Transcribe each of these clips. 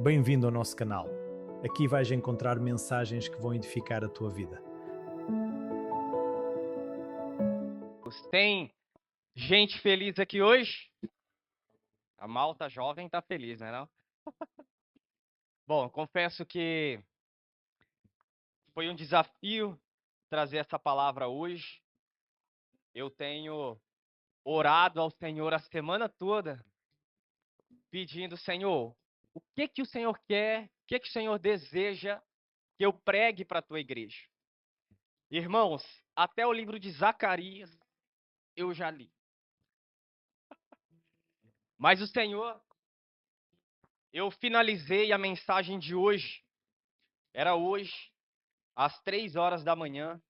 Bem-vindo ao nosso canal. Aqui vais encontrar mensagens que vão edificar a tua vida. Tem gente feliz aqui hoje? A malta jovem tá feliz, né, não? Bom, confesso que foi um desafio trazer essa palavra hoje. Eu tenho orado ao Senhor a semana toda, pedindo, Senhor, o que que o Senhor quer? O que que o Senhor deseja que eu pregue para a tua igreja? Irmãos, até o livro de Zacarias eu já li. Mas o Senhor, eu finalizei a mensagem de hoje. Era hoje, às 3 horas da manhã.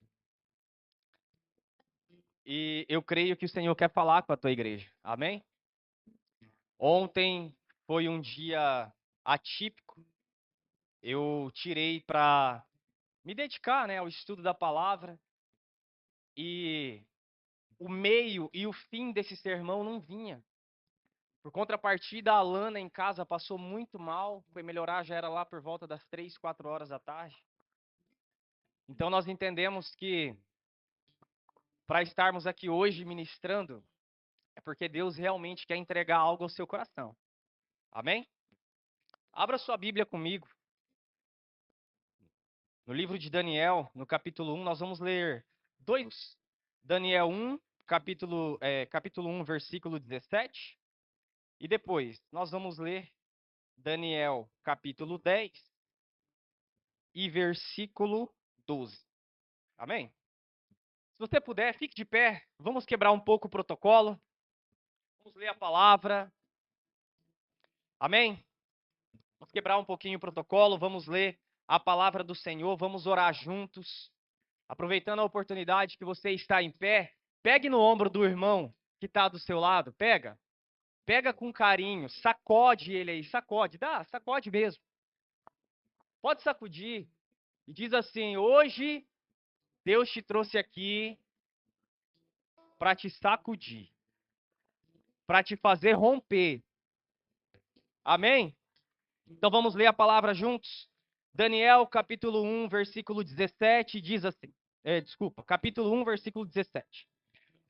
E eu creio que o Senhor quer falar com a tua igreja. Amém? Ontem foi um dia atípico. Eu tirei para me dedicar, né, ao estudo da palavra. E o meio e o fim desse sermão não vinha. Por contrapartida, a Alana em casa passou muito mal. Foi melhorar, já era lá por volta das 3, 4 horas da tarde. Então nós entendemos que para estarmos aqui hoje ministrando, é porque Deus realmente quer entregar algo ao seu coração. Amém? Abra sua Bíblia comigo. No livro de Daniel, no capítulo 1, nós vamos ler dois. Daniel 1, capítulo 1, versículo 17. E depois, nós vamos ler Daniel, capítulo 10 e versículo 12. Amém? Se você puder, fique de pé. Vamos quebrar um pouco o protocolo. Vamos ler a palavra. Amém? Vamos quebrar um pouquinho o protocolo. Vamos ler a palavra do Senhor. Vamos orar juntos. Aproveitando a oportunidade que você está em pé, pegue no ombro do irmão que está do seu lado, pega. Pega com carinho, sacode ele aí, sacode, sacode mesmo. Pode sacudir e diz assim: hoje Deus te trouxe aqui para te sacudir, para te fazer romper. Amém? Então vamos ler a palavra juntos. Daniel, capítulo 1, versículo 17, diz assim. Capítulo 1, versículo 17.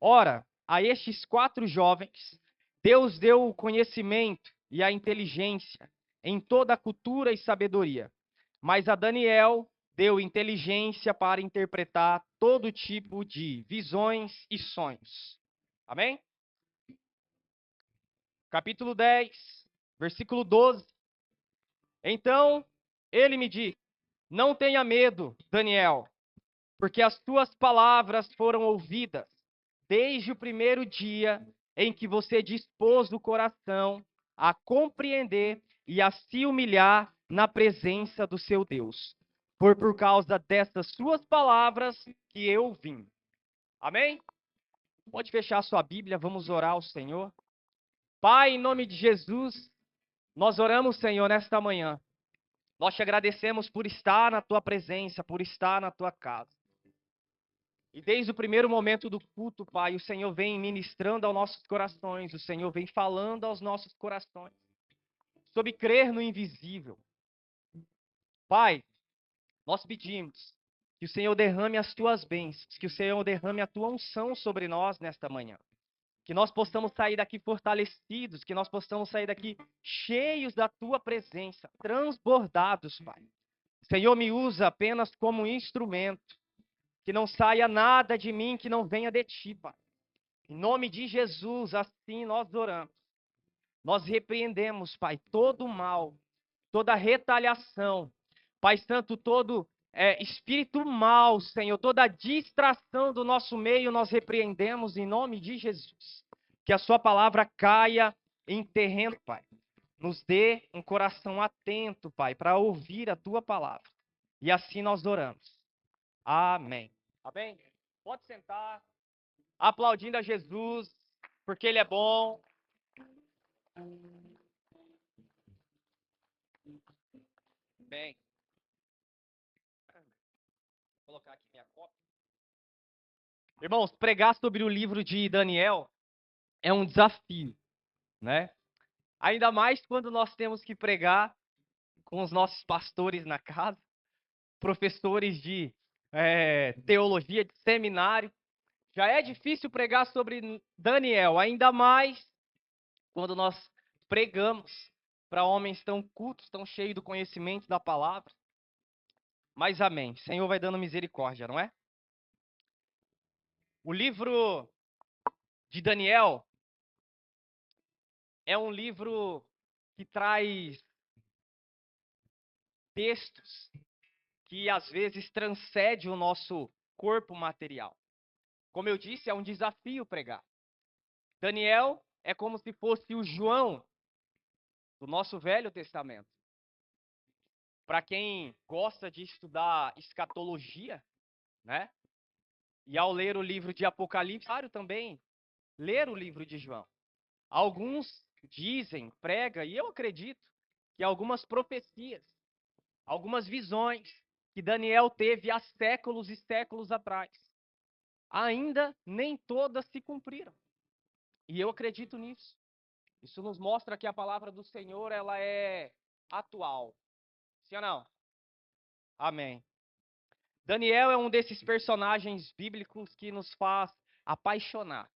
Ora, a estes 4 jovens, Deus deu o conhecimento e a inteligência em toda a cultura e sabedoria. Mas a Daniel deu inteligência para interpretar todo tipo de visões e sonhos. Amém? Capítulo 10, versículo 12. Então ele me disse: não tenha medo, Daniel, porque as tuas palavras foram ouvidas desde o primeiro dia em que você dispôs o coração a compreender e a se humilhar na presença do seu Deus. Foi por causa dessas suas palavras que eu vim. Amém? Pode fechar sua Bíblia, vamos orar ao Senhor. Pai, em nome de Jesus, nós oramos, Senhor, nesta manhã. Nós te agradecemos por estar na tua presença, por estar na tua casa. E desde o primeiro momento do culto, Pai, o Senhor vem ministrando aos nossos corações, o Senhor vem falando aos nossos corações sobre crer no invisível. Pai, nós pedimos que o Senhor derrame as tuas bênçãos, que o Senhor derrame a tua unção sobre nós nesta manhã. Que nós possamos sair daqui fortalecidos, que nós possamos sair daqui cheios da tua presença, transbordados, Pai. Senhor, me usa apenas como instrumento. Que não saia nada de mim que não venha de ti, Pai. Em nome de Jesus, assim nós oramos. Nós repreendemos, Pai, todo o mal, toda retaliação. Pai Santo, todo espírito mal, Senhor, toda distração do nosso meio, nós repreendemos em nome de Jesus. Que a sua palavra caia em terreno, Pai. Nos dê um coração atento, Pai, para ouvir a tua palavra. E assim nós oramos. Amém. Amém? Pode sentar, aplaudindo a Jesus, porque Ele é bom. Bem, vou colocar aqui minha cópia. Irmãos, pregar sobre o livro de Daniel é um desafio, né? Ainda mais quando nós temos que pregar com os nossos pastores na casa, professores de teologia de seminário. Já é difícil pregar sobre Daniel, ainda mais quando nós pregamos para homens tão cultos, tão cheios do conhecimento da palavra. Mas amém. O Senhor vai dando misericórdia, não é? O livro de Daniel é um livro que traz textos que às vezes transcende o nosso corpo material. Como eu disse, é um desafio pregar. Daniel é como se fosse o João do nosso Velho Testamento. Para quem gosta de estudar escatologia, né? E ao ler o livro de Apocalipse, claro, também ler o livro de João. Alguns dizem, pregam, e eu acredito, que algumas profecias, algumas visões que Daniel teve há séculos e séculos atrás, ainda nem todas se cumpriram. E eu acredito nisso. Isso nos mostra que a palavra do Senhor, ela é atual. Sim ou não? Amém. Daniel é um desses personagens bíblicos que nos faz apaixonar.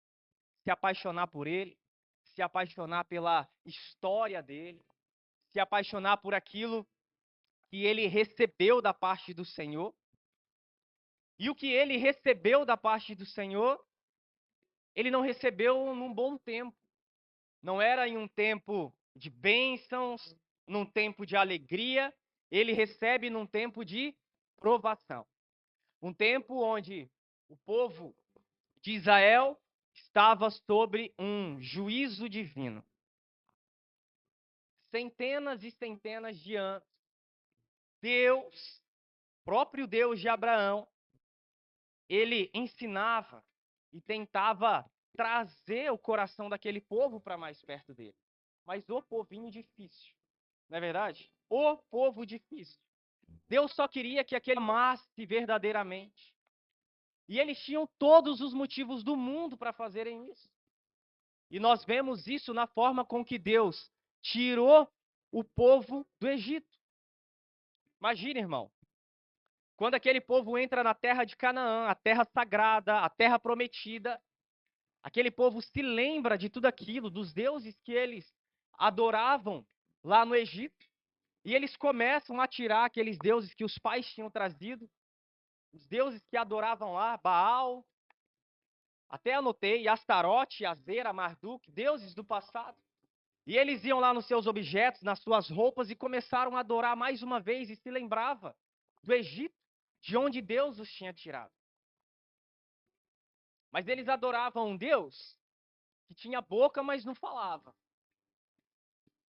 Se apaixonar por ele, se apaixonar pela história dele, se apaixonar por aquilo que ele recebeu da parte do Senhor. E o que ele recebeu da parte do Senhor, ele não recebeu num bom tempo. Não era em um tempo de bênçãos, num tempo de alegria, ele recebe num tempo de provação. Um tempo onde o povo de Israel estava sobre um juízo divino. Centenas e centenas de anos, Deus, próprio Deus de Abraão, ele ensinava e tentava trazer o coração daquele povo para mais perto dele. Mas o povinho difícil, não é verdade? O povo difícil. Deus só queria que aquele amasse verdadeiramente. E eles tinham todos os motivos do mundo para fazerem isso. E nós vemos isso na forma com que Deus tirou o povo do Egito. Imagine, irmão, quando aquele povo entra na terra de Canaã, a terra sagrada, a terra prometida, aquele povo se lembra de tudo aquilo, dos deuses que eles adoravam lá no Egito, e eles começam a tirar aqueles deuses que os pais tinham trazido, os deuses que adoravam lá, Baal, até anotei, Astarote, Azera, Marduk, deuses do passado. E eles iam lá nos seus objetos, nas suas roupas, e começaram a adorar mais uma vez, e se lembrava do Egito, de onde Deus os tinha tirado. Mas eles adoravam um Deus que tinha boca, mas não falava.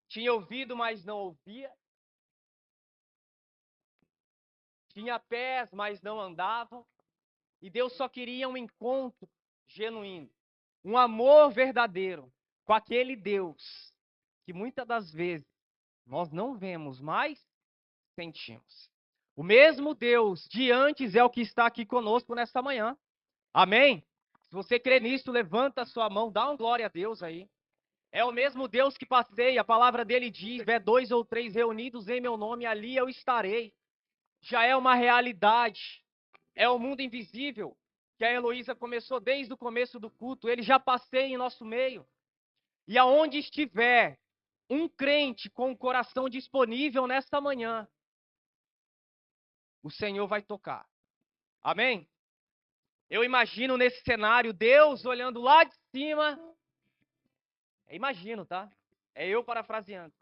Tinha ouvido, mas não ouvia. Tinha pés, mas não andavam. E Deus só queria um encontro genuíno, um amor verdadeiro com aquele Deus que muitas das vezes nós não vemos, mas sentimos. O mesmo Deus de antes é o que está aqui conosco nesta manhã. Amém? Se você crê nisso, levanta a sua mão, dá uma glória a Deus aí. É o mesmo Deus que passei, a palavra dele diz, é 2 ou 3 reunidos em meu nome, ali eu estarei. Já é uma realidade. É o mundo invisível que a Heloísa começou desde o começo do culto. Ele já passei em nosso meio. E aonde estiver um crente com o coração disponível nesta manhã, o Senhor vai tocar. Amém? Eu imagino nesse cenário Deus olhando lá de cima. Imagino, tá? É eu parafraseando.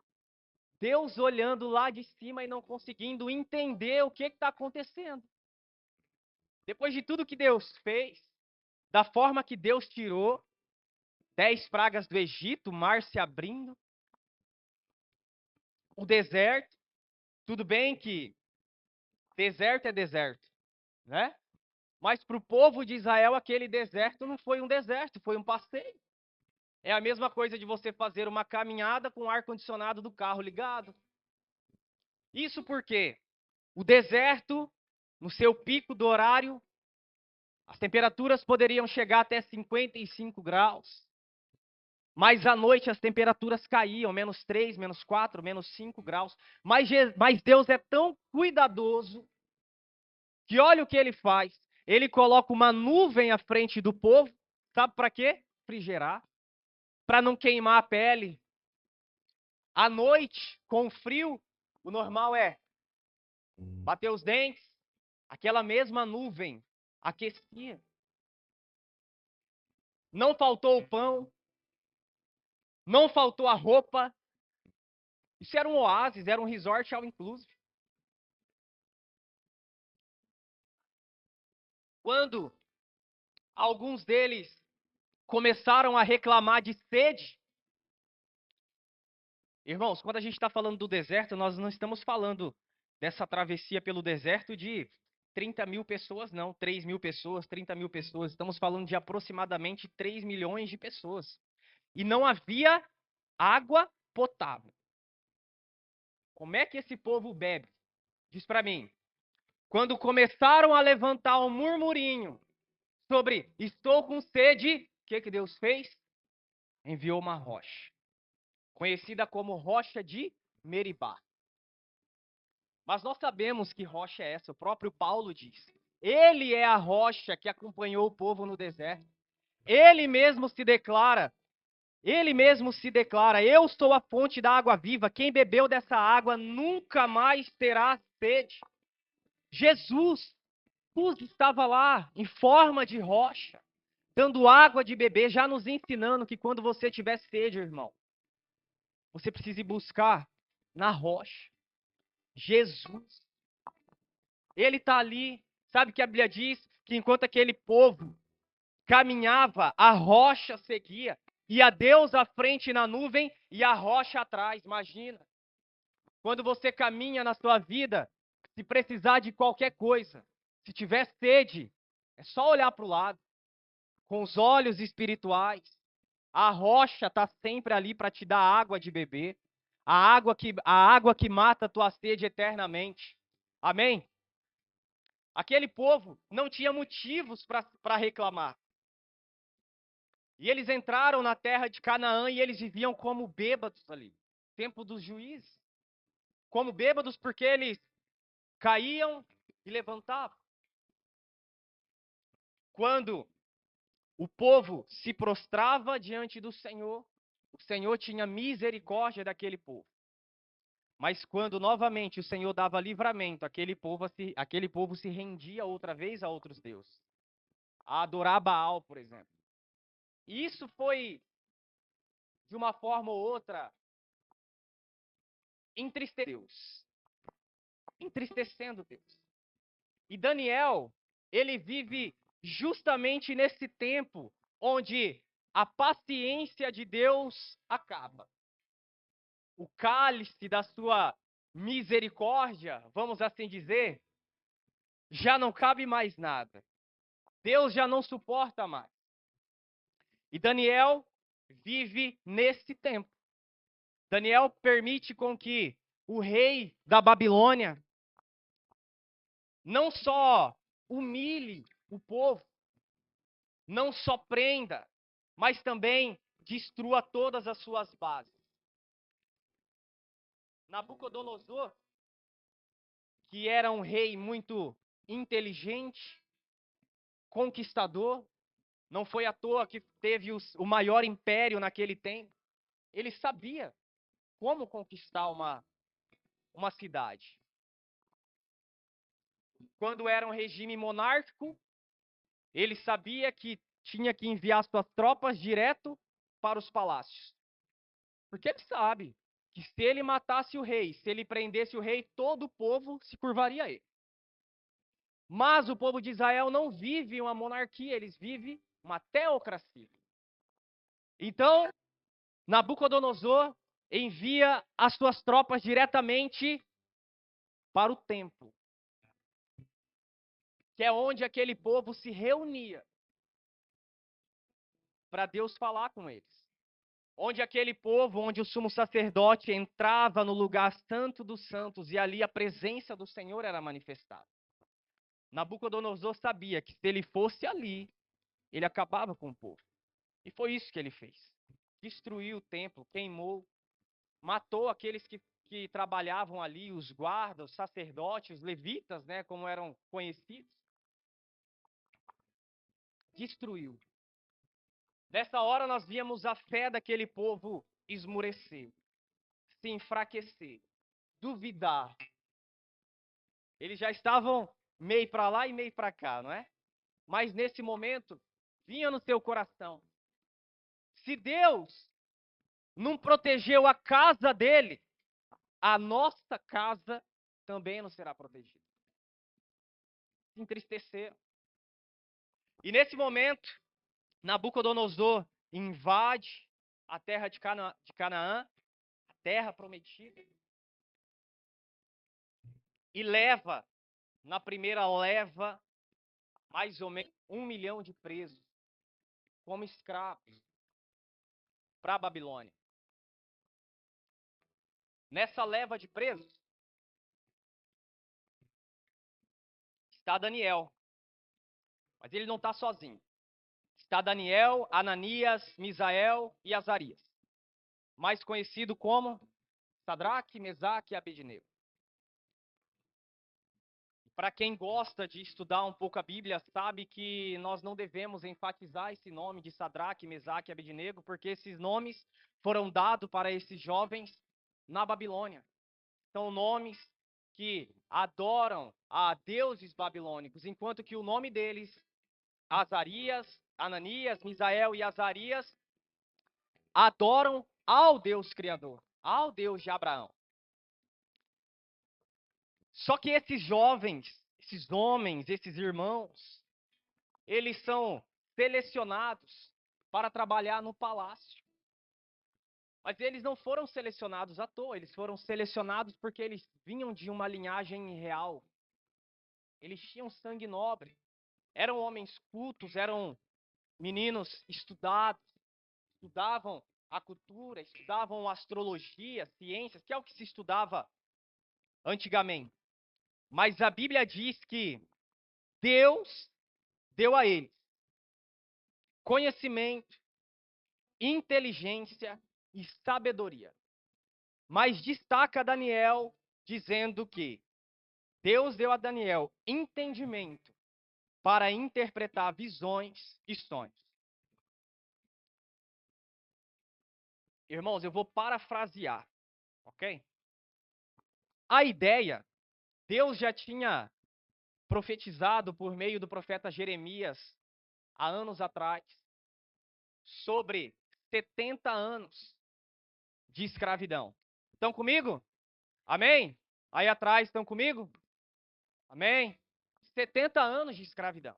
Deus olhando lá de cima e não conseguindo entender o que está acontecendo. Depois de tudo que Deus fez, da forma que Deus tirou, 10 pragas do Egito, o mar se abrindo, o deserto, tudo bem que deserto é deserto, né? Mas para o povo de Israel, aquele deserto não foi um deserto, foi um passeio. É a mesma coisa de você fazer uma caminhada com o ar-condicionado do carro ligado. Isso porque o deserto, no seu pico do horário, as temperaturas poderiam chegar até 55 graus. Mas à noite as temperaturas caíam, -3, -4, -5 graus. Mas Deus é tão cuidadoso que olha o que ele faz. Ele coloca uma nuvem à frente do povo. Sabe para quê? Refrigerar. Para não queimar a pele. À noite, com frio, o normal é bater os dentes. Aquela mesma nuvem aquecia. Não faltou o pão. Não faltou a roupa. Isso era um oásis, era um resort all inclusive. Quando alguns deles começaram a reclamar de sede, irmãos, quando a gente está falando do deserto, nós não estamos falando dessa travessia pelo deserto de 30 mil pessoas, não, 3 mil pessoas, 30 mil pessoas. Estamos falando de aproximadamente 3 milhões de pessoas. E não havia água potável. Como é que esse povo bebe? Diz para mim. Quando começaram a levantar um murmurinho sobre estou com sede, o que Deus fez? Enviou uma rocha, conhecida como rocha de Meribá. Mas nós sabemos que rocha é essa, o próprio Paulo diz. Ele é a rocha que acompanhou o povo no deserto. Ele mesmo se declara, eu sou a fonte da água viva, quem bebeu dessa água nunca mais terá sede. Jesus estava lá em forma de rocha, dando água de beber, já nos ensinando que quando você tiver sede, irmão, você precisa ir buscar na rocha. Jesus. Ele está ali. Sabe que a Bíblia diz que enquanto aquele povo caminhava, a rocha seguia. E a Deus à frente na nuvem e a rocha atrás. Imagina. Quando você caminha na sua vida, se precisar de qualquer coisa, se tiver sede, é só olhar para o lado, com os olhos espirituais. A rocha está sempre ali para te dar água de beber. A água que mata a tua sede eternamente. Amém? Aquele povo não tinha motivos para reclamar. E eles entraram na terra de Canaã e eles viviam como bêbados ali. Tempo dos juízes. Como bêbados porque eles caíam e levantavam. Quando o povo se prostrava diante do Senhor, o Senhor tinha misericórdia daquele povo. Mas quando novamente o Senhor dava livramento, aquele povo se rendia outra vez a outros deuses. A adorar Baal, por exemplo. E isso foi, de uma forma ou outra, entristecendo Deus. E Daniel, ele vive justamente nesse tempo onde a paciência de Deus acaba. O cálice da sua misericórdia, vamos assim dizer, já não cabe mais nada. Deus já não suporta mais. E Daniel vive nesse tempo. Daniel permite com que o rei da Babilônia não só humilhe o povo, não só prenda, mas também destrua todas as suas bases. Nabucodonosor, que era um rei muito inteligente, conquistador, não foi à toa que teve o maior império naquele tempo. Ele sabia como conquistar uma cidade. Quando era um regime monárquico, ele sabia que tinha que enviar suas tropas direto para os palácios. Porque ele sabe que se ele matasse o rei, se ele prendesse o rei, todo o povo se curvaria a ele. Mas o povo de Israel não vive uma monarquia, eles vivem uma teocracia. Então, Nabucodonosor envia as suas tropas diretamente para o templo, que é onde aquele povo se reunia para Deus falar com eles. Onde aquele povo, onde o sumo sacerdote entrava no lugar santo dos santos e ali a presença do Senhor era manifestada. Nabucodonosor sabia que se ele fosse ali, ele acabava com o povo. E foi isso que ele fez. destruiu o templo, queimou, matou aqueles que trabalhavam ali, os guardas, os sacerdotes, os levitas, né, como eram conhecidos. Destruiu. Nessa hora nós víamos a fé daquele povo esmurecer, se enfraquecer, duvidar. Eles já estavam meio para lá e meio para cá, não é? Mas nesse momento, vinha no seu coração: se Deus não protegeu a casa dele, a nossa casa também não será protegida. Se entristeceram. E nesse momento, Nabucodonosor invade a terra de Canaã, a terra prometida, e leva, na primeira leva, mais ou menos 1 milhão de presos como escravos para a Babilônia. Nessa leva de presos está Daniel, mas ele não está sozinho. Está Daniel, Ananias, Misael e Azarias, mais conhecido como Sadraque, Mesaque e Abednego. Para quem gosta de estudar um pouco a Bíblia, sabe que nós não devemos enfatizar esse nome de Sadraque, Mesaque e Abednego, porque esses nomes foram dados para esses jovens na Babilônia. São nomes que adoram a deuses babilônicos, enquanto que o nome deles, Azarias, Ananias, Misael e Azarias, adoram ao Deus Criador, ao Deus de Abraão. Só que esses jovens, esses homens, esses irmãos, eles são selecionados para trabalhar no palácio. Mas eles não foram selecionados à toa, eles foram selecionados porque eles vinham de uma linhagem real. Eles tinham sangue nobre, eram homens cultos, eram meninos estudados, estudavam a cultura, estudavam astrologia, ciências, que é o que se estudava antigamente. Mas a Bíblia diz que Deus deu a eles conhecimento, inteligência e sabedoria. Mas destaca Daniel dizendo que Deus deu a Daniel entendimento para interpretar visões e sonhos. Irmãos, eu vou parafrasear, ok? A ideia, Deus já tinha profetizado por meio do profeta Jeremias há anos atrás sobre 70 anos de escravidão. Estão comigo? Amém? Aí atrás, estão comigo? Amém? 70 anos de escravidão.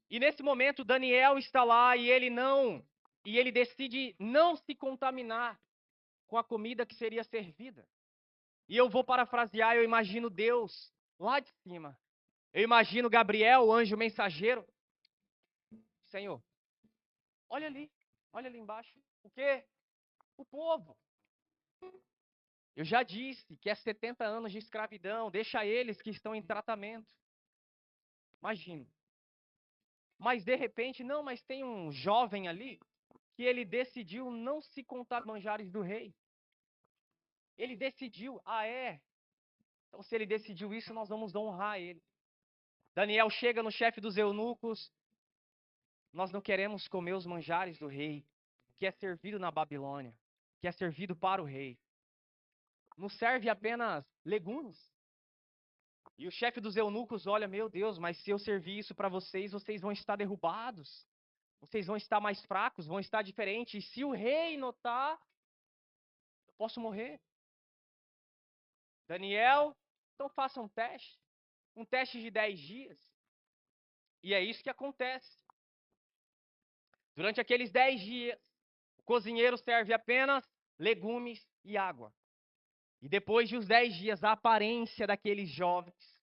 E nesse momento Daniel está lá e ele decide não se contaminar com a comida que seria servida. E eu vou parafrasear, eu imagino Deus lá de cima. Eu imagino Gabriel, o anjo mensageiro. Senhor, olha ali embaixo. O quê? O povo. Eu já disse que é 70 anos de escravidão, deixa eles que estão em tratamento. Imagina. Mas de repente, não, mas tem um jovem ali que ele decidiu não se contar manjares do rei. Ele decidiu, então se ele decidiu isso, nós vamos honrar ele. Daniel chega no chefe dos eunucos, nós não queremos comer os manjares do rei, que é servido na Babilônia, que é servido para o rei. Nos serve apenas legumes. E o chefe dos eunucos olha, meu Deus, mas se eu servir isso para vocês, vocês vão estar derrubados. Vocês vão estar mais fracos, vão estar diferentes. E se o rei notar, eu posso morrer. Daniel, então faça um teste de 10 dias. E é isso que acontece. Durante aqueles 10 dias, o cozinheiro serve apenas legumes e água. E depois de uns 10 dias, a aparência daqueles jovens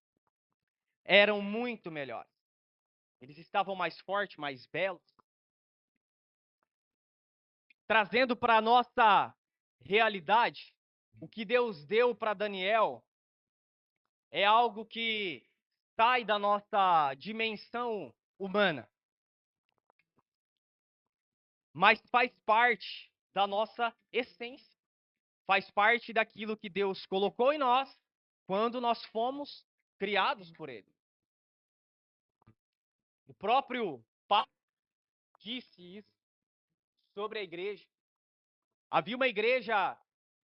eram muito melhores. Eles estavam mais fortes, mais belos. Trazendo para a nossa realidade, o que Deus deu para Daniel é algo que sai da nossa dimensão humana. mas faz parte da nossa essência. Faz parte daquilo que Deus colocou em nós quando nós fomos criados por Ele. O próprio Paulo disse isso sobre a igreja. Havia uma igreja,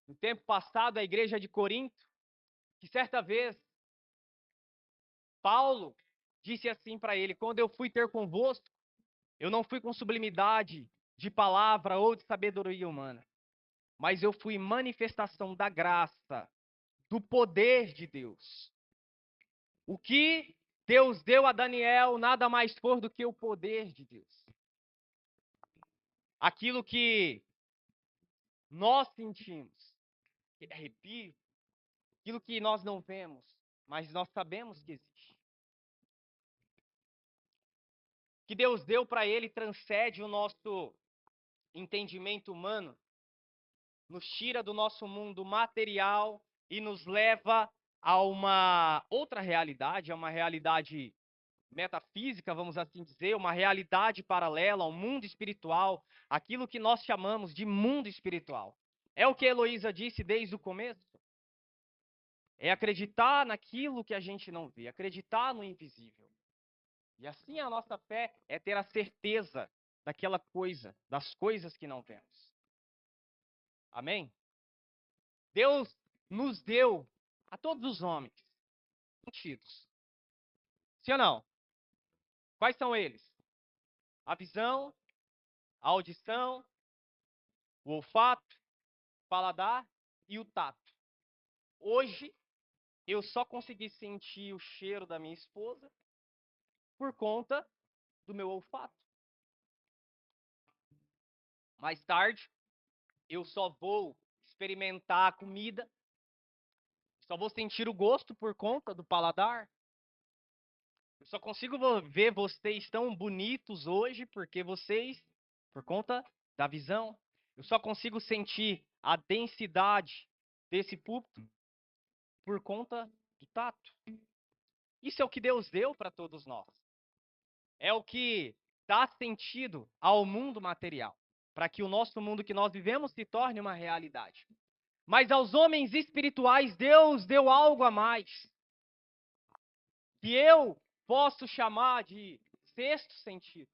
no tempo passado, a igreja de Corinto, que certa vez Paulo disse assim para ele: quando eu fui ter convosco, eu não fui com sublimidade de palavra ou de sabedoria humana, mas eu fui manifestação da graça, do poder de Deus. O que Deus deu a Daniel nada mais for do que o poder de Deus. Aquilo que nós sentimos, que arrepio, aquilo que nós não vemos, mas nós sabemos que existe. O que Deus deu para ele transcende o nosso entendimento humano, nos tira do nosso mundo material e nos leva a uma outra realidade, a uma realidade metafísica, vamos assim dizer, uma realidade paralela ao mundo espiritual, aquilo que nós chamamos de mundo espiritual. É o que a Heloísa disse desde o começo. É acreditar naquilo que a gente não vê, acreditar no invisível. E assim a nossa fé é ter a certeza daquela coisa, das coisas que não vemos. Amém? Deus nos deu, a todos os homens, sentidos. Sim ou não? Quais são eles? A visão, a audição, o olfato, o paladar e o tato. Hoje, eu só consegui sentir o cheiro da minha esposa por conta do meu olfato. Mais tarde, eu só vou experimentar a comida, só vou sentir o gosto por conta do paladar. Eu só consigo ver vocês tão bonitos hoje porque vocês, por conta da visão. Eu só consigo sentir a densidade desse púlpito por conta do tato. Isso é o que Deus deu para todos nós. É o que dá sentido ao mundo material, para que o nosso mundo que nós vivemos se torne uma realidade. Mas aos homens espirituais, Deus deu algo a mais, que eu posso chamar de sexto sentido.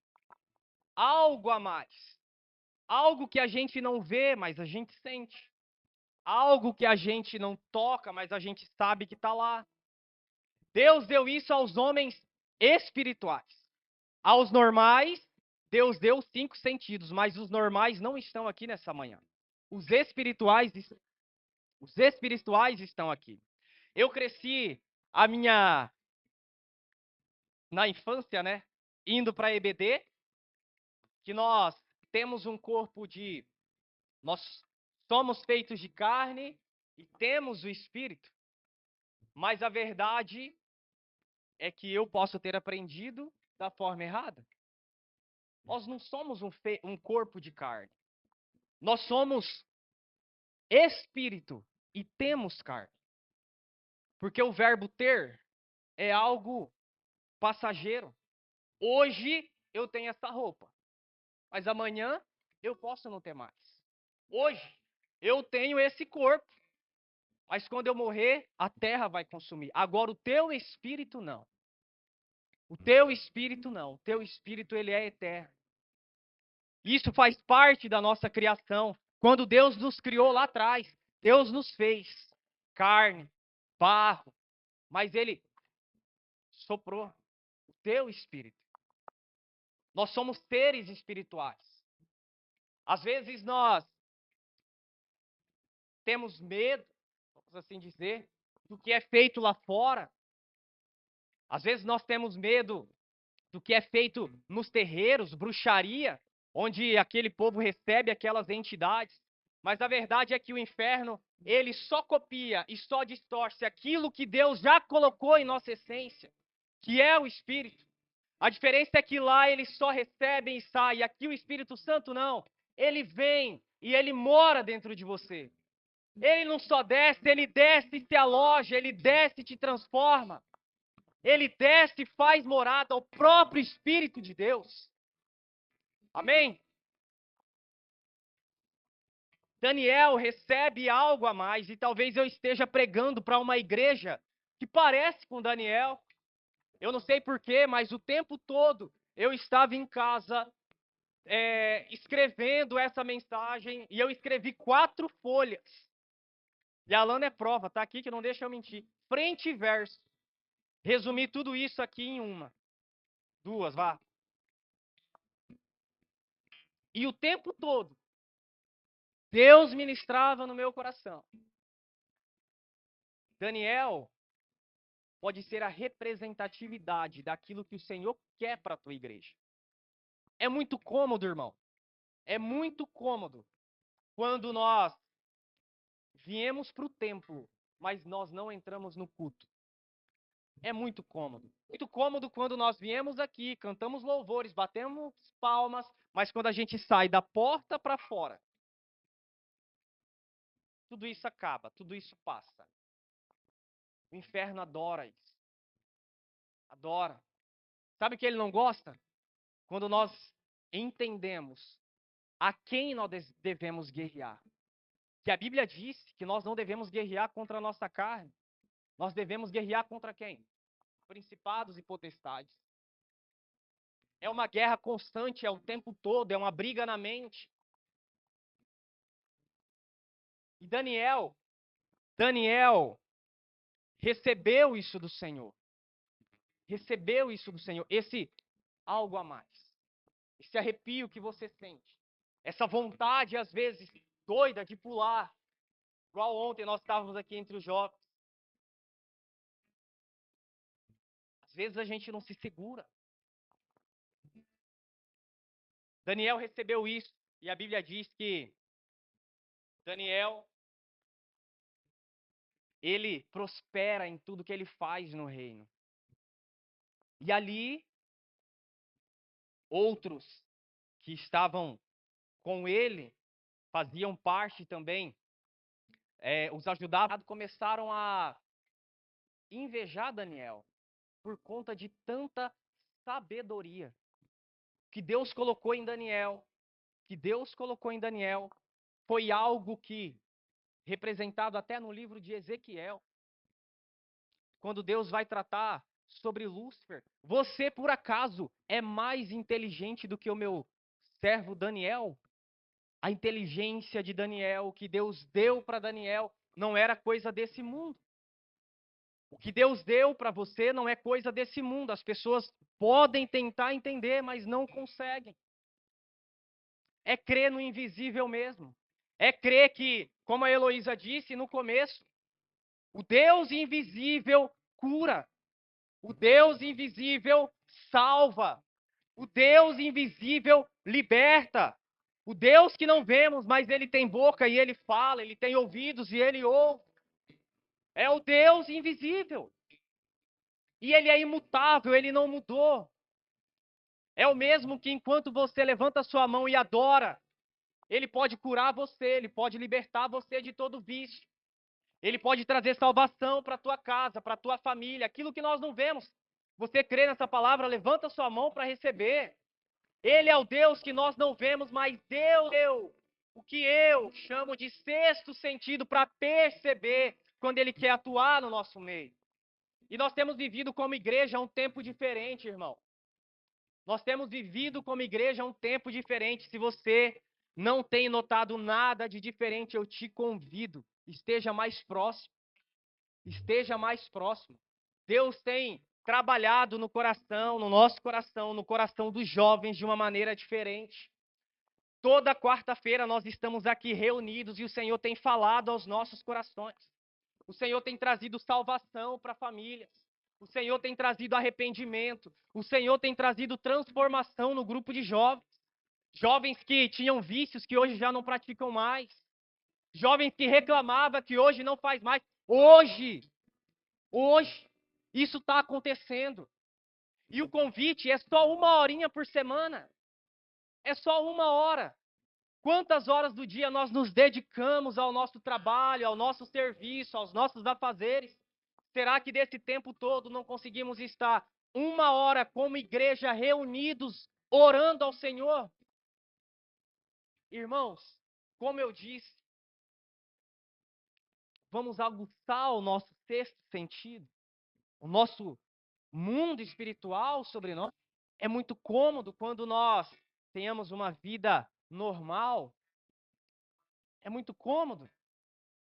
Algo a mais. Algo que a gente não vê, mas a gente sente. Algo que a gente não toca, mas a gente sabe que está lá. Deus deu isso aos homens espirituais. Aos normais, Deus deu 5 sentidos, mas os normais não estão aqui nessa manhã. Os espirituais estão aqui. Eu cresci na infância, né, indo para a EBD, que nós temos um corpo nós somos feitos de carne e temos o espírito. Mas a verdade é que eu posso ter aprendido da forma errada. Nós não somos um corpo de carne. Nós somos espírito e temos carne. Porque o verbo ter é algo passageiro. Hoje eu tenho essa roupa, mas amanhã eu posso não ter mais. Hoje eu tenho esse corpo, mas quando eu morrer, a terra vai consumir. Agora o teu espírito não. O teu espírito não. O teu espírito ele é eterno. Isso faz parte da nossa criação. Quando Deus nos criou lá atrás, Deus nos fez carne, barro, mas ele soprou o teu espírito. Nós somos seres espirituais. Às vezes nós temos medo, vamos assim dizer, do que é feito lá fora. Às vezes nós temos medo do que é feito nos terreiros, bruxaria, onde aquele povo recebe aquelas entidades. Mas a verdade é que o inferno, ele só copia e só distorce aquilo que Deus já colocou em nossa essência, que é o Espírito. A diferença é que lá ele só recebe e sai, e aqui o Espírito Santo não. Ele vem e ele mora dentro de você. Ele não só desce, ele desce e se aloja, ele desce e te transforma. Ele desce e faz morada ao próprio Espírito de Deus. Amém? Daniel recebe algo a mais, e talvez eu esteja pregando para uma igreja que parece com Daniel. Eu não sei porquê, mas o tempo todo eu estava em casa escrevendo essa mensagem, e eu escrevi 4 folhas. E a Alana é prova, tá aqui que não deixa eu mentir. Frente e verso. Resumi tudo isso aqui em uma. 2, vá. E o tempo todo, Deus ministrava no meu coração. Daniel pode ser a representatividade daquilo que o Senhor quer para a tua igreja. É muito cômodo, irmão. É muito cômodo quando nós viemos para o templo, mas nós não entramos no culto. É muito cômodo. Muito cômodo quando nós viemos aqui, cantamos louvores, batemos palmas, mas quando a gente sai da porta para fora, tudo isso acaba, tudo isso passa. O inferno adora isso. Adora. Sabe o que ele não gosta? Quando nós entendemos a quem nós devemos guerrear. Que a Bíblia diz que nós não devemos guerrear contra a nossa carne. Nós devemos guerrear contra quem? Principados e potestades. É uma guerra constante, é o tempo todo, é uma briga na mente. E Daniel recebeu isso do Senhor. Recebeu isso do Senhor, esse algo a mais. Esse arrepio que você sente. Essa vontade, às vezes, doida de pular. Igual ontem nós estávamos aqui entre os jovens. Às vezes a gente não se segura. Daniel recebeu isso. E a Bíblia diz que Daniel, ele prospera em tudo que ele faz no reino. E ali, outros que estavam com ele, faziam parte também, os ajudavam, começaram a invejar Daniel por conta de tanta sabedoria que Deus colocou em Daniel. Que Deus colocou em Daniel foi algo que, representado até no livro de Ezequiel, quando Deus vai tratar sobre Lúcifer, você por acaso é mais inteligente do que o meu servo Daniel? A inteligência de Daniel, que Deus deu para Daniel, não era coisa desse mundo. O que Deus deu para você não é coisa desse mundo. As pessoas podem tentar entender, mas não conseguem. É crer no invisível mesmo. É crer que, como a Heloísa disse no começo, o Deus invisível cura. O Deus invisível salva. O Deus invisível liberta. O Deus que não vemos, mas ele tem boca e ele fala, ele tem ouvidos e ele ouve. É o Deus invisível. E ele é imutável, ele não mudou. É o mesmo que enquanto você levanta sua mão e adora, ele pode curar você, ele pode libertar você de todo vício. Ele pode trazer salvação para a tua casa, para a tua família, aquilo que nós não vemos. Você crê nessa palavra, levanta sua mão para receber. Ele é o Deus que nós não vemos, mas Deus deu o que eu chamo de sexto sentido para perceber quando ele quer atuar no nosso meio. E nós temos vivido como igreja um tempo diferente, irmão. Nós temos vivido como igreja um tempo diferente. Se você não tem notado nada de diferente, eu te convido, esteja mais próximo. Esteja mais próximo. Deus tem trabalhado no coração, no nosso coração, no coração dos jovens de uma maneira diferente. Toda quarta-feira nós estamos aqui reunidos e o Senhor tem falado aos nossos corações. O Senhor tem trazido salvação para famílias. O Senhor tem trazido arrependimento. O Senhor tem trazido transformação no grupo de jovens. Jovens que tinham vícios que hoje já não praticam mais. Jovens que reclamavam que hoje não faz mais. Hoje, isso está acontecendo. E o convite é só 1 horinha por semana. É só 1 hora. Quantas horas do dia nós nos dedicamos ao nosso trabalho, ao nosso serviço, aos nossos afazeres? Será que desse tempo todo não conseguimos estar 1 hora como igreja reunidos, orando ao Senhor? Irmãos, como eu disse, vamos aguçar o nosso sexto sentido, o nosso mundo espiritual sobre nós. É muito cômodo quando nós tenhamos uma vida normal, é muito cômodo,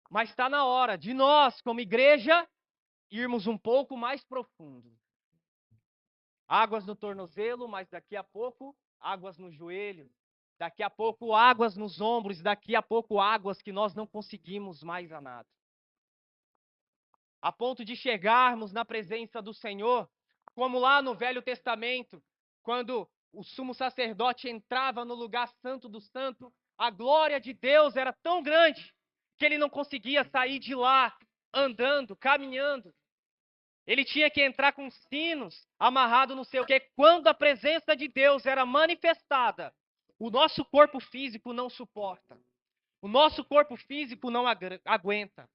mas está na hora de nós, como igreja, irmos um pouco mais profundo. Águas no tornozelo, mas daqui a pouco, águas no joelho. Daqui a pouco, águas nos ombros. Daqui a pouco, águas que nós não conseguimos mais a nada. A ponto de chegarmos na presença do Senhor, como lá no Velho Testamento, quando o sumo sacerdote entrava no lugar santo do santo, a glória de Deus era tão grande que ele não conseguia sair de lá andando, caminhando. Ele tinha que entrar com sinos amarrado no seu quê. Quando a presença de Deus era manifestada, o nosso corpo físico não suporta. O nosso corpo físico não aguenta.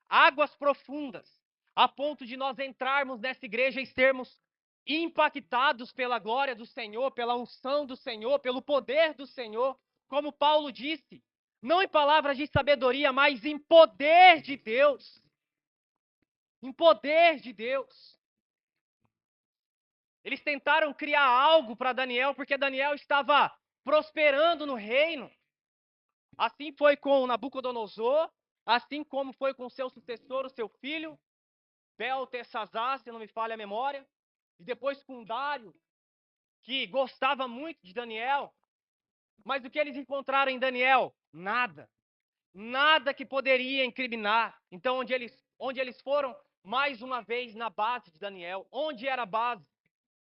Águas profundas, a ponto de nós entrarmos nessa igreja e sermos impactados pela glória do Senhor, pela unção do Senhor, pelo poder do Senhor. Como Paulo disse, não em palavras de sabedoria, mas em poder de Deus. Em poder de Deus. Eles tentaram criar algo para Daniel, porque Daniel estava prosperando no reino. Assim foi com Nabucodonosor, assim como foi com seu sucessor, o seu filho, Beltesazar, se não me falha a memória, e depois com Dário, que gostava muito de Daniel. Mas o que eles encontraram em Daniel? Nada. Nada que poderia incriminar. Então, onde eles foram? Mais uma vez na base de Daniel. Onde era a base?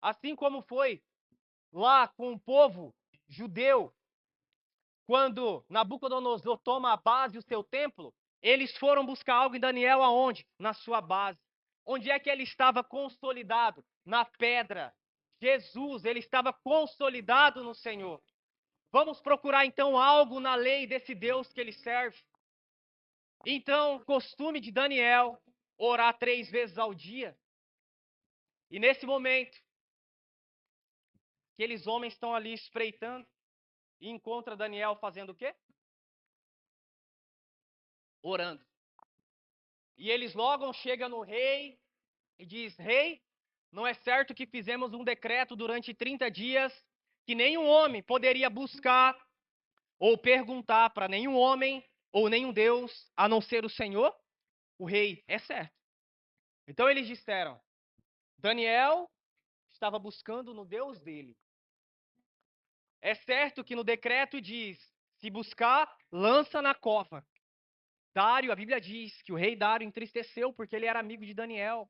Assim como foi lá com o povo judeu, quando Nabucodonosor toma a base e o seu templo, eles foram buscar algo em Daniel aonde? Na sua base. Onde é que ele estava consolidado? Na pedra. Jesus, ele estava consolidado no Senhor. Vamos procurar então algo na lei desse Deus que ele serve. Então, costume de Daniel, orar 3 vezes ao dia. E nesse momento, aqueles homens estão ali espreitando e encontra Daniel fazendo o quê? Orando. E eles logo chegam no rei e diz: rei, não é certo que fizemos um decreto durante 30 dias que nenhum homem poderia buscar ou perguntar para nenhum homem ou nenhum Deus a não ser o Senhor? O rei, é certo. Então eles disseram: Daniel estava buscando no Deus dele. É certo que no decreto diz: se buscar, lança na cova. Dário, a Bíblia diz que o rei Dário entristeceu porque ele era amigo de Daniel.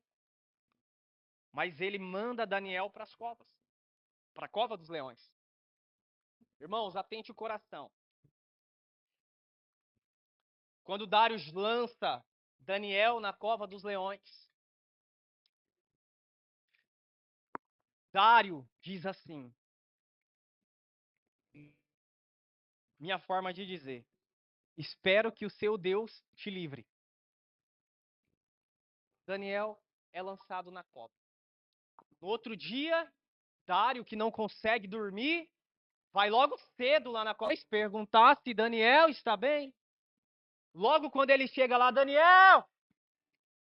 Mas ele manda Daniel para as covas, para a cova dos leões. Irmãos, atente o coração. Quando Dário lança Daniel na cova dos leões, Dário diz assim, minha forma de dizer: espero que o seu Deus te livre. Daniel é lançado na cova. No outro dia, Dário, que não consegue dormir, vai logo cedo lá na cova perguntar se Daniel está bem. Logo quando ele chega lá: Daniel,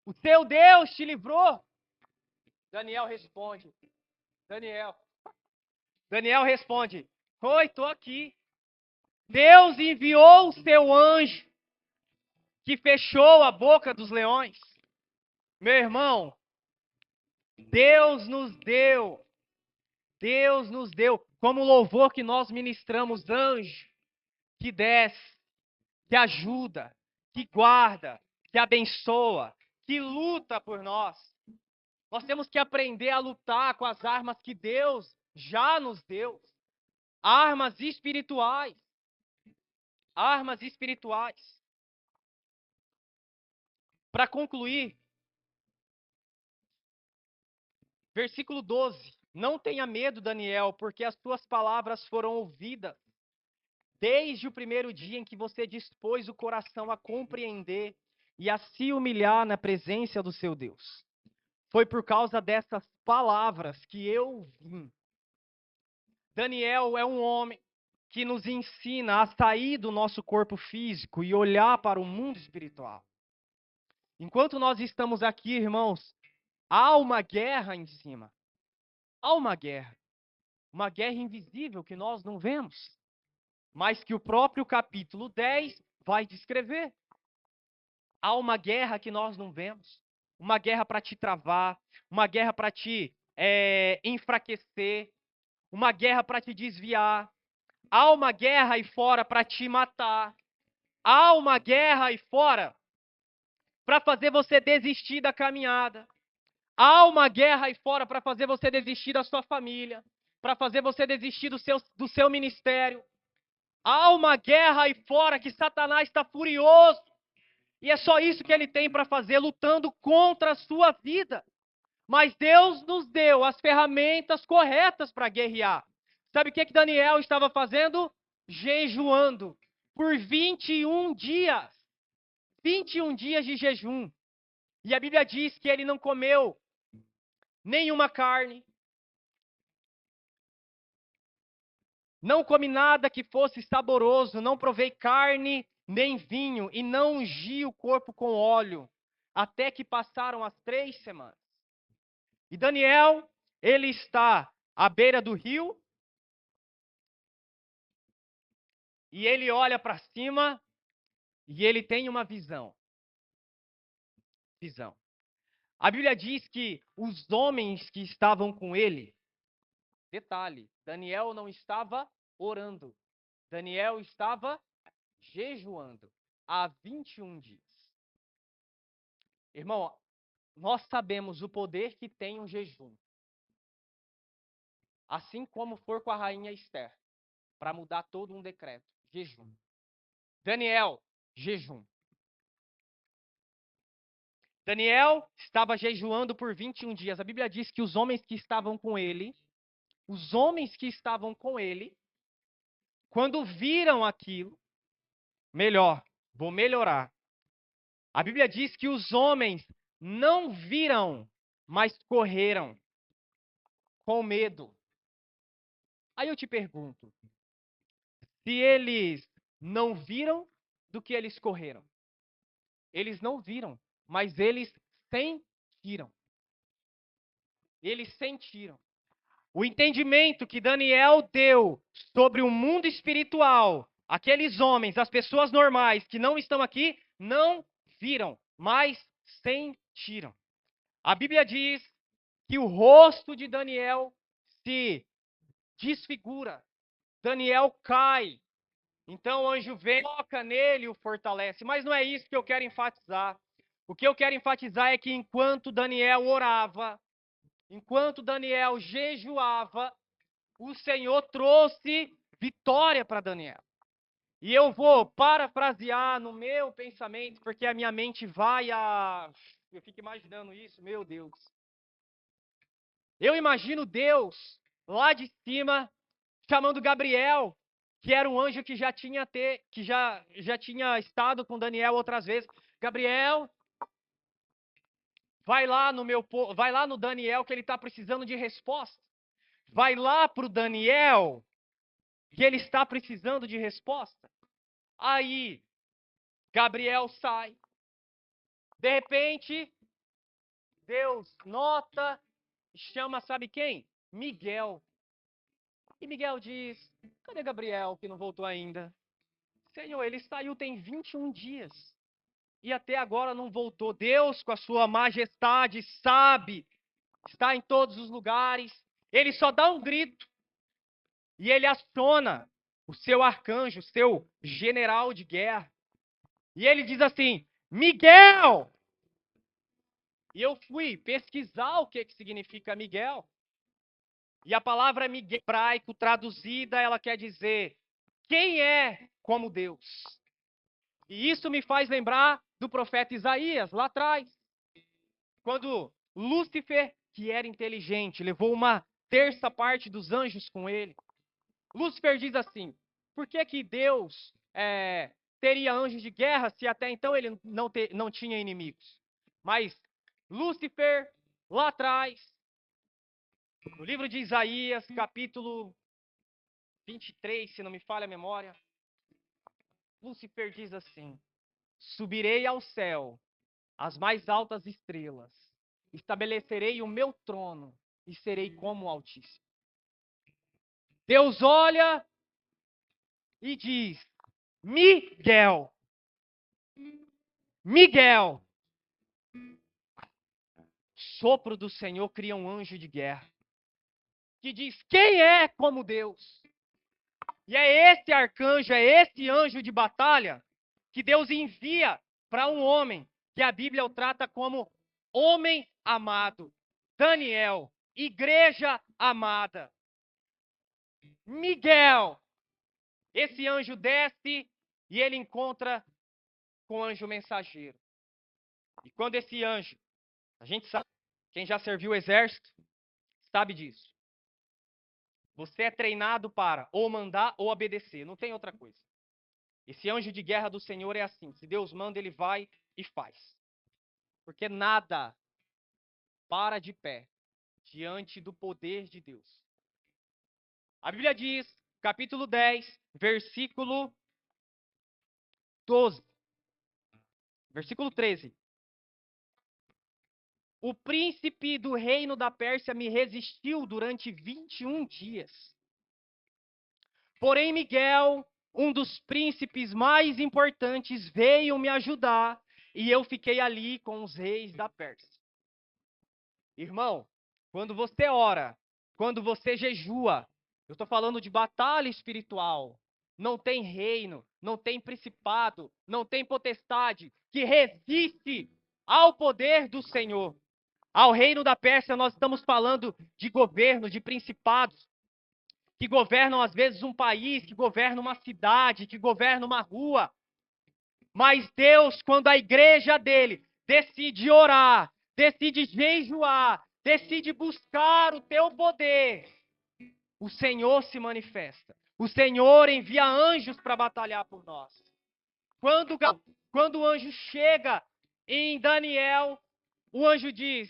o seu Deus te livrou. Daniel responde: Daniel responde: oi, estou aqui. Deus enviou o seu anjo que fechou a boca dos leões. Meu irmão, Deus nos deu, como louvor que nós ministramos, anjo que desce, que ajuda, que guarda, que abençoa, que luta por nós. Nós temos que aprender a lutar com as armas que Deus já nos deu. Armas espirituais. Armas espirituais. Para concluir, versículo 12. Não tenha medo, Daniel, porque as tuas palavras foram ouvidas. Desde o primeiro dia em que você dispôs o coração a compreender e a se humilhar na presença do seu Deus. Foi por causa dessas palavras que eu vim. Daniel é um homem que nos ensina a sair do nosso corpo físico e olhar para o mundo espiritual. Enquanto nós estamos aqui, irmãos, há uma guerra em cima. Há uma guerra. Uma guerra invisível que nós não vemos, mas que o próprio capítulo 10 vai descrever. Há uma guerra que nós não vemos. Uma guerra para te travar, uma guerra para te enfraquecer, uma guerra para te desviar. Há uma guerra aí fora para te matar. Há uma guerra aí fora para fazer você desistir da caminhada. Há uma guerra aí fora para fazer você desistir da sua família, para fazer você desistir do seu ministério. Há uma guerra aí fora que Satanás está furioso. E é só isso que ele tem para fazer, lutando contra a sua vida. Mas Deus nos deu as ferramentas corretas para guerrear. Sabe o que Daniel estava fazendo? Jejuando por 21 dias. 21 dias de jejum. E a Bíblia diz que ele não comeu nenhuma carne. Não comi nada que fosse saboroso, não provei carne nem vinho, e não ungi o corpo com óleo, até que passaram as 3 semanas. E Daniel, ele está à beira do rio, e ele olha para cima, e ele tem uma visão. Visão. A Bíblia diz que os homens que estavam com ele, detalhe, Daniel não estava orando, Daniel estava jejuando há 21 dias. Irmão, nós sabemos o poder que tem um jejum. Assim como for com a rainha Esther, para mudar todo um decreto. Jejum. Daniel, jejum. Daniel estava jejuando por 21 dias. A Bíblia diz que os homens que estavam com ele, quando viram aquilo, vou melhorar. A Bíblia diz que os homens não viram, mas correram com medo. Aí eu te pergunto, se eles não viram, do que eles correram? Eles não viram, mas eles sentiram. Eles sentiram. O entendimento que Daniel deu sobre o mundo espiritual, aqueles homens, as pessoas normais que não estão aqui, não viram, mas sentiram. A Bíblia diz que o rosto de Daniel se desfigura. Daniel cai. Então o anjo vem, toca nele e o fortalece. Mas não é isso que eu quero enfatizar. O que eu quero enfatizar é que enquanto Daniel orava, enquanto Daniel jejuava, o Senhor trouxe vitória para Daniel. E eu vou parafrasear no meu pensamento, porque a minha mente vai a... Eu fico imaginando isso, meu Deus. Eu imagino Deus lá de cima chamando Gabriel, que era um anjo que já tinha estado com Daniel outras vezes. Gabriel, vai lá no Daniel que ele está precisando de resposta. Vai lá para o Daniel que ele está precisando de resposta. Aí, Gabriel sai. De repente, Deus nota e chama, sabe quem? Miguel. E Miguel diz, cadê Gabriel que não voltou ainda? Senhor, ele saiu tem 21 dias. E até agora não voltou. Deus, com a sua majestade, sabe, está em todos os lugares. Ele só dá um grito. E ele aciona o seu arcanjo, o seu general de guerra. E ele diz assim, Miguel! E eu fui pesquisar o que significa Miguel. E a palavra Miguel, hebraico, traduzida, ela quer dizer quem é como Deus. E isso me faz lembrar do profeta Isaías, lá atrás. Quando Lúcifer, que era inteligente, levou uma terça parte dos anjos com ele. Lúcifer diz assim, por que Deus teria anjos de guerra se até então ele não tinha inimigos? Mas Lúcifer, lá atrás, no livro de Isaías, capítulo 23, se não me falha a memória, Lúcifer diz assim, subirei ao céu as mais altas estrelas. Estabelecerei o meu trono e serei como o Altíssimo. Deus olha e diz: Miguel, Miguel. Sopro do Senhor cria um anjo de guerra que diz: quem é como Deus? E é esse arcanjo, é esse anjo de batalha que Deus envia para um homem que a Bíblia o trata como homem amado. Daniel, igreja amada. Miguel, esse anjo desce e ele encontra com o anjo mensageiro. E quando esse anjo, a gente sabe, quem já serviu o exército, sabe disso. Você é treinado para ou mandar ou obedecer, não tem outra coisa. Esse anjo de guerra do Senhor é assim, se Deus manda, ele vai e faz. Porque nada para de pé diante do poder de Deus. A Bíblia diz, capítulo 10, versículo 12, versículo 13. O príncipe do reino da Pérsia me resistiu durante 21 dias. Porém, Miguel, um dos príncipes mais importantes, veio me ajudar e eu fiquei ali com os reis da Pérsia. Irmão, quando você ora, quando você jejua, eu estou falando de batalha espiritual. Não tem reino, não tem principado, não tem potestade que resiste ao poder do Senhor. Ao reino da Pérsia, nós estamos falando de governo, de principados, que governam às vezes um país, que governam uma cidade, que governam uma rua. Mas Deus, quando a igreja dele decide orar, decide jejuar, decide buscar o teu poder, o Senhor se manifesta. O Senhor envia anjos para batalhar por nós. Quando o anjo chega em Daniel, o anjo diz: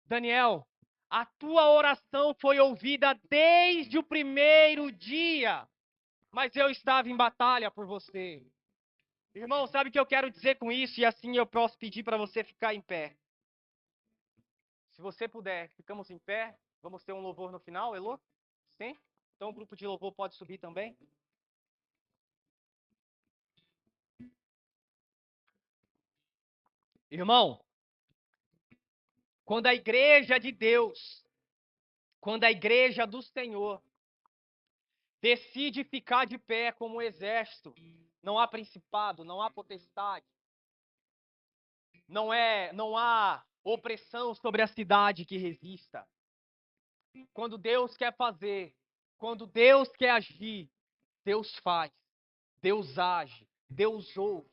Daniel, a tua oração foi ouvida desde o primeiro dia, mas eu estava em batalha por você. Irmão, sabe o que eu quero dizer com isso? E assim eu posso pedir para você ficar em pé. Se você puder, ficamos em pé. Vamos ter um louvor no final, Elô? Sim? Então o grupo de louvor pode subir também. Irmão, quando a igreja de Deus, quando a igreja do Senhor decide ficar de pé como um exército, não há principado, não há potestade, não há opressão sobre a cidade que resista. Quando Deus quer fazer, quando Deus quer agir, Deus faz, Deus age, Deus ouve.